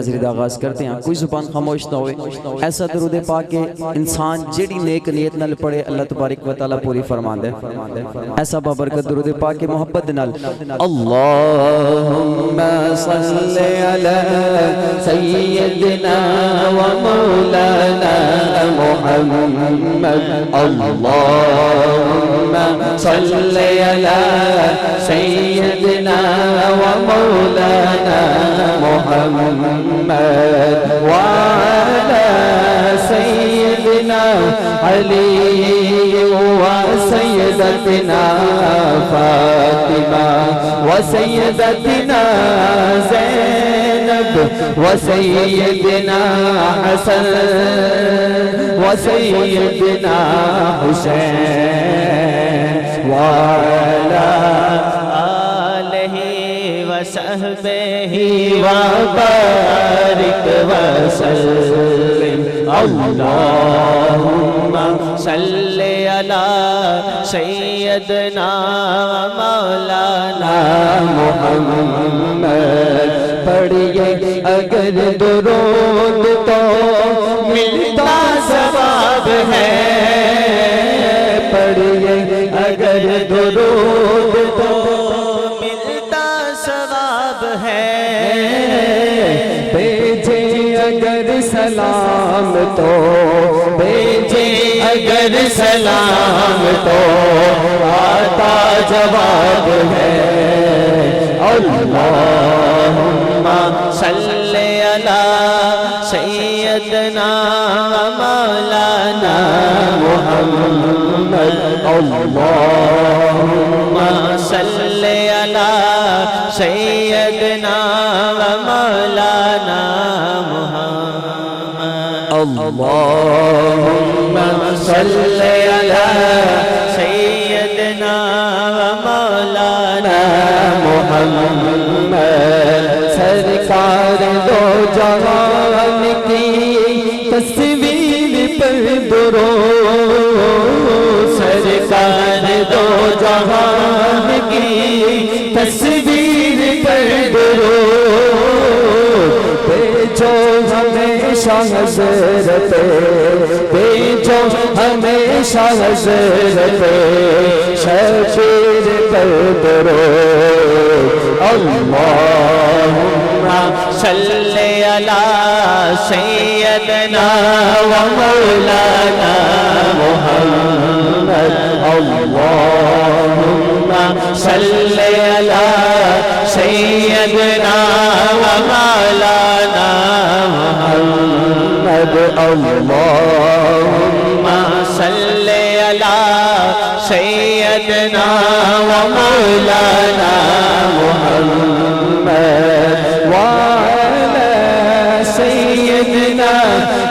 حاضری دا آغاز کرتے ہیں. کوئی زبان خاموش نہ ہوئے. ایسا درود پاک کہ انسان جیڑی نیک نیت نال پڑھے اللہ تبارک و تعالیٰ پوری فرمان دے. ایسا بابرکت درود پاک کہ محبت نال اللہم صلی علی سیدنا و مولانا محمد. اللہم صلی علی سیدنا و مولانا محمد وعلى سيدنا علي وسيدتنا فاطمة وسيدتنا زينب وسيدنا حسن وسيدنا حسين وعلى وصحبه وبارك وسلم. اللهم صل على سيدنا مولانا محمد. پڑھیے اگر درود تو ملتا ثواب ہے. پڑھیے اگر درود تو بھیجے اگر سلام تو بھیجے اگر سلام تو آتا جواب ہے. اللہم صلی علی سیدنا مولانا محمد. اللہم صلی علی سیدنا مولانا محمد. اللہم صلی علی سیدنا مولانا محمد. سرکار دو جہان کی تصویر پر درود. سرکار دو جہان کی تصویر پر درود. بھیجو ہمیشہ حضرت بھیجو ہمیشہ حضرت شفیع پر درود. اللہم صلی علی سیدنا و مولانا محمد. اللہم صلی علی سیدنا و مولانا محمد. اللہم صلی علی سیدنا و مولانا محمد وعلى سيدنا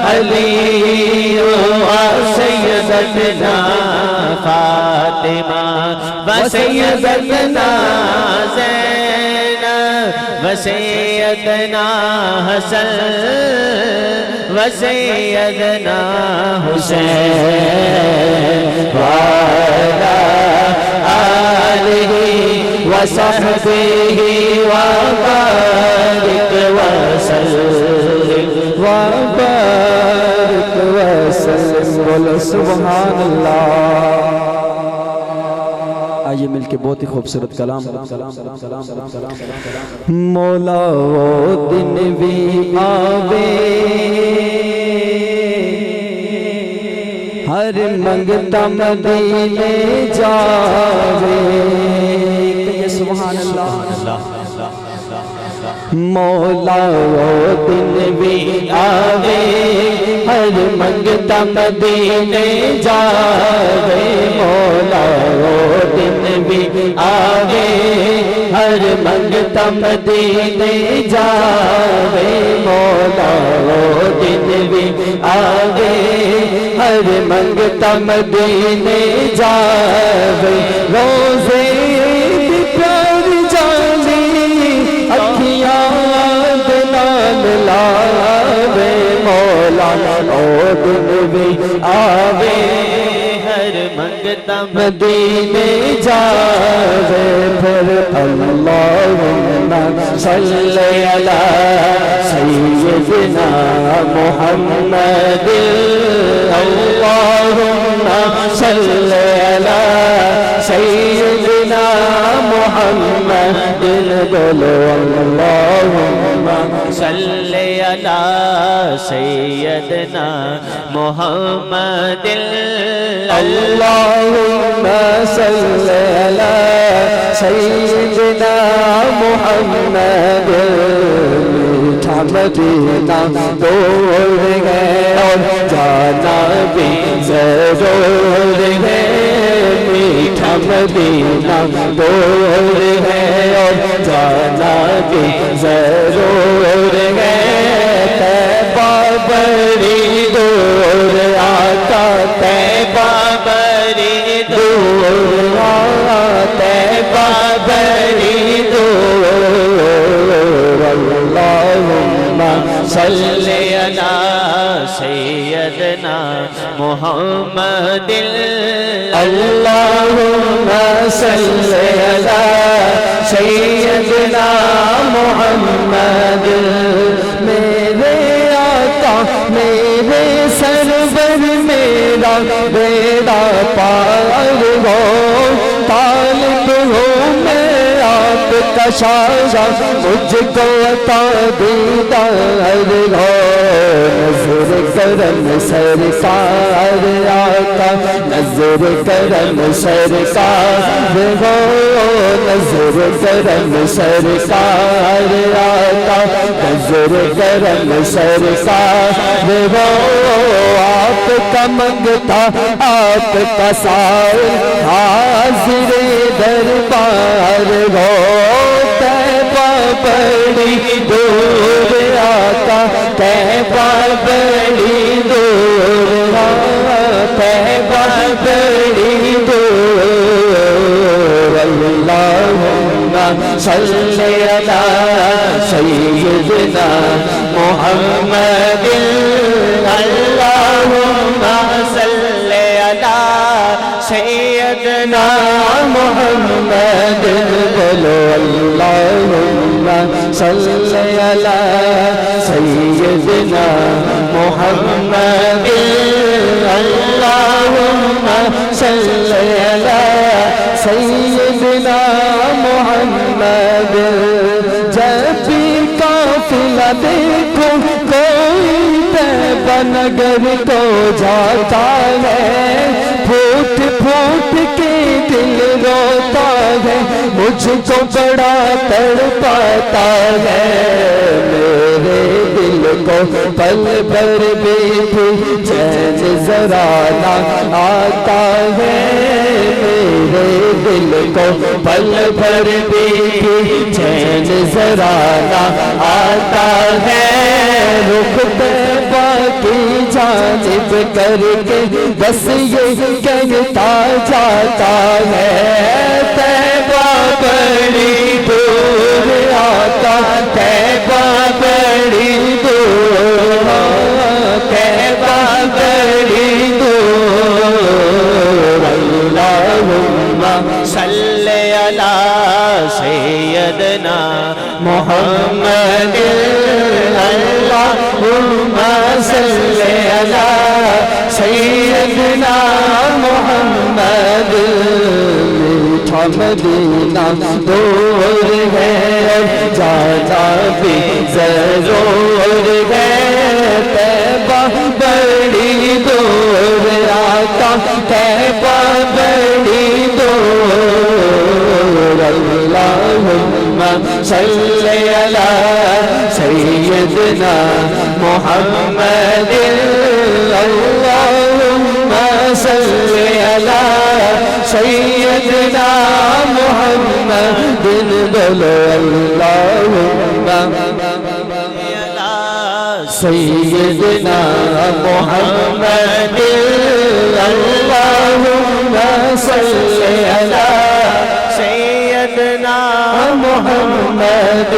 علي وسيدتنا فاطمة وسيدتنا زينب وسيدنا حسن وسيدنا حسين وعلى آله وصحبه وبارك وسلم وبارك وسلم. بولو سبحان اللہ. آئیے مل کے بہت ہی خوبصورت کلام. مولا وہ دن بھی آوے ہر منگتا مدینے جاوے. سبحان اللہ. مولا وہ دن بھی آوے ہر منگتا مدینے جاوے. مولا وہ دن بھی آوے ہر منگتا مدینے جاوے. مولا وہ دن بھی آوے ہر منگتا مدینے جاوے. روزے پیار جالی اکھیاں دلال لاوے. مولا او دن بھی آوے ہر منگتا مدینے جاوے. پھر اللہم صل على سيدنا محمد اللهم صل على سيدنا محمد بولو اللهم صل على سيدنا محمد اللهم صل على سيدنا محمد میٹھا مدینہ دور ہے اور جانا بھی ضرور ہے میٹھا مدینہ دور ہے اور جانا بھی ضرور ہے طیبہ بڑی دور آقا طیبہ بڑی دور طیبہ بڑی دور اللہم صل علی سیدنا محمد اللہم صل علی سیدنا محمد میرے آقا میرے سرور میرا بیڑا پار ہو طالب ہوں میں آپ کا شاہ مجھ کو عطا دیدار ہو نظر کرم سرکار آقا نظر کرم سرکار ہو نظر کرم سرکار آقا نظر کرم سرکار ہو آپ کا منگتا آپ کا سائل حاضر دربار ہو طیبہ بڑی دور آقا طیبہ بڑی دور طیبہ بڑی دور اللہم صل علی سیدنا محمد اللہم صل علی سیدنا محمد بولو اللہم صل علی سیدنا محمد اللہم صل علی سیدنا محمد جب بھی قافلہ دیکھو کوئی طیبہ نگر کو جاتا ہے پھوٹ پھوٹ کے دل روتا ہے مجھ کو بڑا تڑپاتا ہے میرے دل کو پل بھر بھی چین ذرا نہ آتا ہے میرے دل کو پل بھر بھی چین ذرا نہ آتا ہے رخ طیبہ کی جانب کر کے بس یہ کہتا جاتا ہے طیبہ بڑی دور آقا طیبہ بڑی دور طیبہ بڑی دور اللہم صل علی سیدنا محمد اللہم صل علی سیدنا محمد میٹھا مدینہ دور ہے جانا بھی ضرور ہے طیبہ بڑی دور آقا طیبہ بڑی دور اللہم صل علی سیدنا محمد اللہم صل علی سیدنا محمد بولو اللہم سیدنا محمد اللہم صل علی سیدنا محمد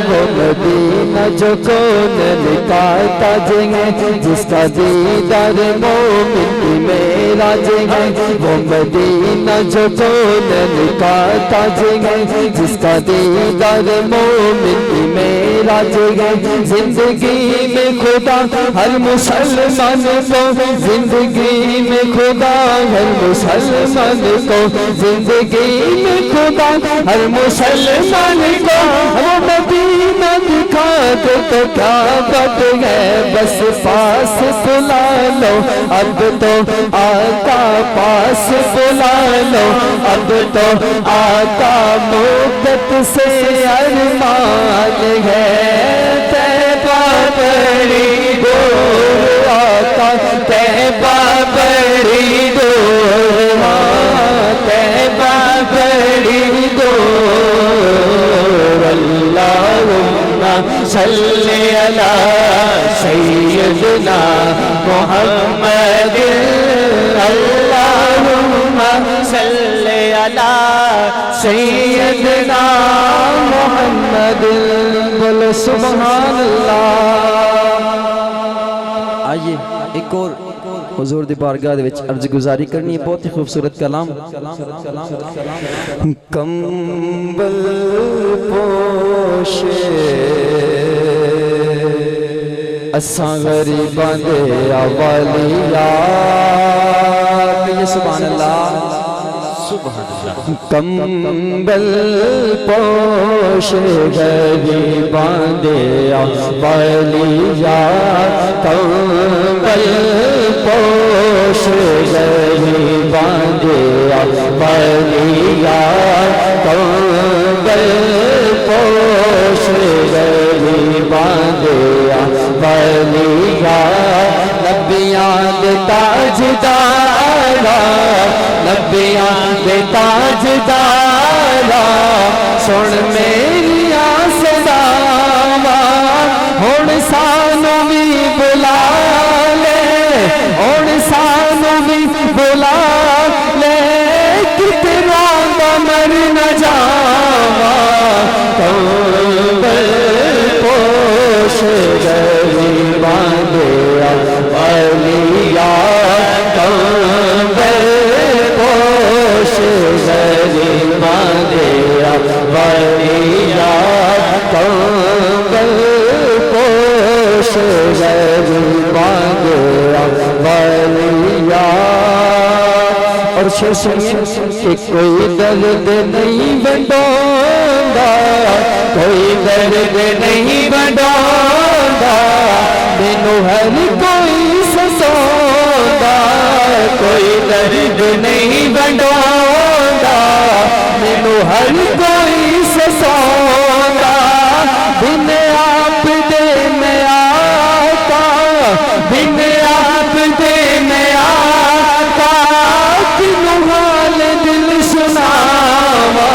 وہ مدینہ جو کون نکالتا ہے جس کا دیدار مومن کی معراج ہے وہ مدینہ جو کون نکالتا ہے جس کا دیدار مومن کی معراج ہے زندگی میں خدا ہر مسلمان کو زندگی میں خدا ہر مسلمان کو زندگی میں خدا ہر مسلمان کو وہ مدینہ دکھا دے تو کیا بات ہے بس پاس بلا لو اب تو آقا پاس بلا لو اب تو آقا مدت سے ارمان ہے طیبہ بڑی دور آقا طیبہ بڑی دور طیبہ بڑی دور اللہم صلی علی سیدنا محمد اللہم صلی علی سیدنا محمد بولو سبحان اللہ۔ آئیے ایک اور حضور دی بارگاہ دے وچ عرض گزاری کرنی ہے بہت ہی خوبصورت کلام کمبل پوشے اساں غریباں دے اولیاء یہ سبحان اللہ سبحان اللہ کمبل پوش غریباں دے اولیاء کمبل پوش غریباں دے اولیاء کمبل پوش غریباں دے اولیاء نبیاں دے تاجدارا نبیاں دے تاجدارا سن میریاں صداواں ہن سانوں وی بلا لے ہن سانوں وی بلا لے کتنا دا مر نہ جاواں کمبل پوش غریباں دے اولیاء کمبل پوش غریباں دے اولیاء کمبل پوش غریباں دے اولیاء۔ اور شیر سنیے کہ کوئی درد نہیں بنڈوندا کوئی درد نہیں بنڈوندا مینوں ہر کوئی سسوندا کوئی درد نہیں بنڈوندا مینوں ہر کوئی سسوندا بن آپ دے میں آقا بن آپ دے میں آقا کنوں حال دل سناواں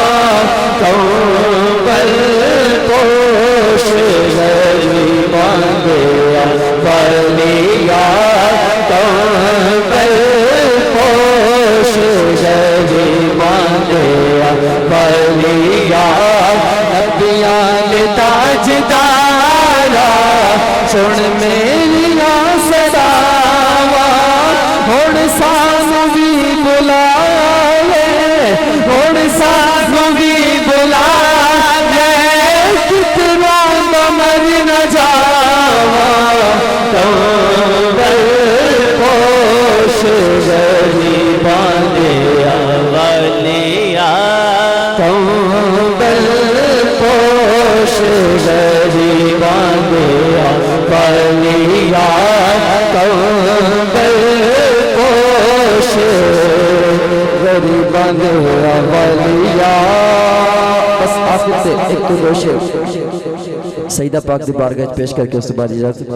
کمبل پوش غریباں دے اولیاء کمبل پوش غریباں دے اولیاء نبیاں دے تاجدارا سن میریاں صداواں ہن سانوں وی بلا لے ہن سانوں وی بلا لے کتنا دا مر نہ جاواں کمبل پوش غریباں دے اولیاء کمبل پوش غریباں دے اولیاء کمبل پوش غریباں دے اولیاء۔ بس آخر سے ایک تو دو شعر سیدہ پاک دی بارگاہ وچ پیش کر کے اس کے بعد اجازت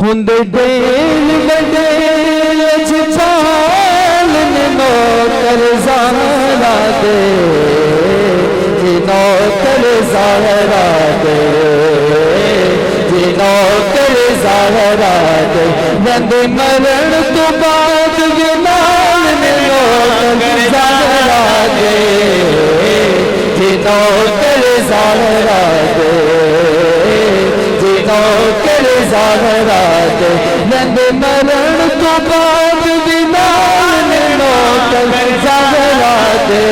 ہند دین بدیل چالن نوکر زہرا دے جی نوکر زہرا دے جی نوکر زہرا دے بند مرن تو بعد ولال نوکر زہرا دے جی نوکر زہرا دے جی نوکر زہرا دے نند مرن تو بعد بھی نال نوکر زہرا دے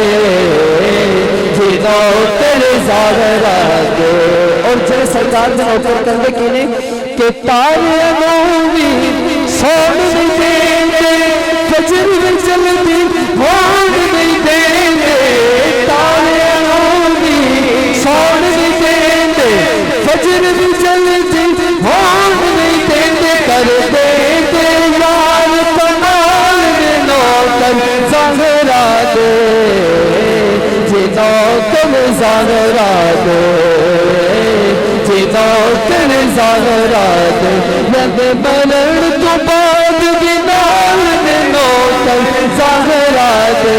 جی نوکر زہرا دے اور جڑے سرکار دے نوکر کردے کینے کہ تارے نووی سون نہیں دیں دے فجر میں جلدی ہوڑ نہیں دیں دے تارے نووی سون نہیں دیں دے فجر میں جلدی ہوڑ نہیں دیں دے کر دے دے یار کمال میں نوکر زہرا دے جی نوکر زہرا دے جی نوکر زہرا دے نند مرن تو بعد بھی نال نوکر زہرا دے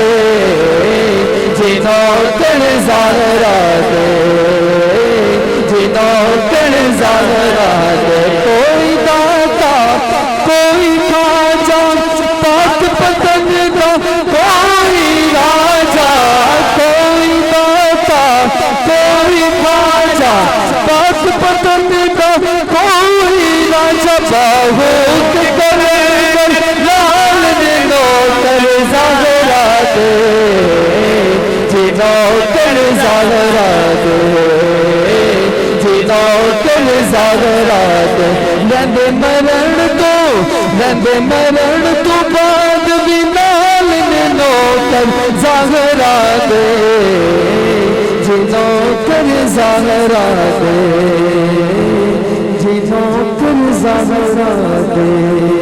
جی نوکر زہرا دے جی نوکر زہرا دے کوئی داتا کوئی خواجہ پاک پتن دا کوئی راجہ کوئی داتا کوئی خواجہ پاک پتن دا کوئی راجہ باہوت کرے لال نوکر زہرا دے جی نوکر زہرا دے جی نوکر زہرا دے نند مرن تو بعد بھی نال نوکر زہرا دے جی نوکر زہرا دے جی نوکر زہرا دے